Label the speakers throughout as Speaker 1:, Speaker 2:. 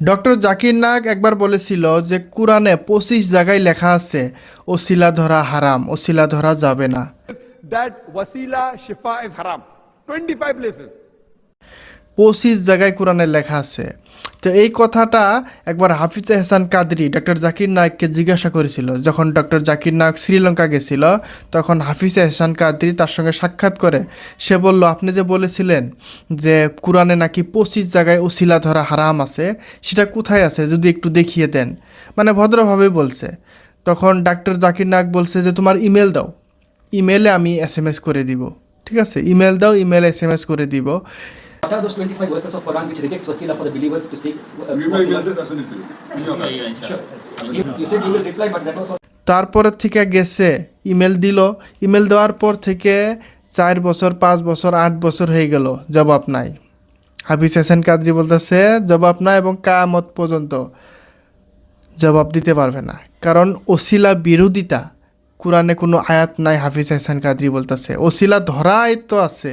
Speaker 1: Doctor Zakir Naik একবার বলেছিল যে কুরআনে ২৫ জায়গায় লেখা আছে ওসিলা ধরা হারাম, ওসিলা ধরা যাবে না।
Speaker 2: that wasila shifa is haram. 25 places.
Speaker 1: ২৫ জায়গায় কোরআনে লেখা আছে। তো এই কথাটা একবার হাফিজ এহসান কাদরি ডক্টর জাকির নায়েককে জিজ্ঞাসা করেছিল। যখন ডক্টর জাকির নায়েক শ্রীলঙ্কা গেছিল, তখন হাফিজ এহসান কাদরি তার সঙ্গে সাক্ষাৎ করে সে বলল, আপনি যে বলেছিলেন যে কোরআনে নাকি ২৫ জায়গায় ওসিলা ধরা হারাম আছে, সেটা কোথায় আছে যদি একটু দেখিয়ে দেন। মানে ভদ্রভাবেই বলছে। তখন ডক্টর জাকির নায়েক বলছে যে তোমার ইমেল দাও, ইমেলে আমি SMS করে দিব। ঠিক আছে, ইমেল দাও, ইমেলে SMS করে দিব।
Speaker 3: What are those 25 verses of Quran which rejects wasila for the believers to seek wasila? Sure. You said you will reply, but that was all.
Speaker 1: তারপরের থেকে গেছে, ইমেল দিল, ইমেল দেওয়ার পর থেকে 4 বছর 5 বছর 8 বছর হয়ে গেল, জবাব নাই। হাফিজ হাসান কাদরি বলতেছে জবাব নাই এবং কিয়ামত পর্যন্ত জবাব দিতে পারবে না, কারণ ওসিলা বিরোধিতা কোরআনে কোনো আয়াত নাই। হাফিজ হাসান কাদরি বলতেছে ওসিলা ধরা আয়াত তো আছে,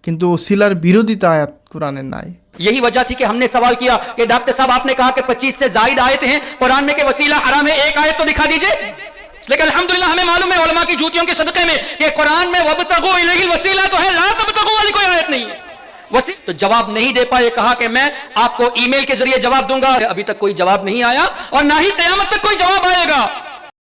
Speaker 1: কিন্তু ওসিলার বিরোধিতা আয়াত কোরআনে নাই।
Speaker 4: यही वजह थी कि हमने सवाल किया कि डॉक्टर साहब आपने कहा कि 25 से जायद आयतें हैं कुरान में, कि वसीला हराम है, एक आयत तो दिखा दीजिए। लेकिन अल्हम्दुलिल्लाह हमें मालूम है उलमा की जूतियों के सदक़े में कि कुरान में वब्तगू इलैहिल वसीला तो है, ला तब्तगू वाली कोई आयत नहीं है। तो जवाब नहीं दे पाए, कहा कि मैं आपको ईमेल के जरिए जवाब दूंगा। अभी तक कोई जवाब नहीं आया और ना ही क़यामत तक कोई जवाब आएगा।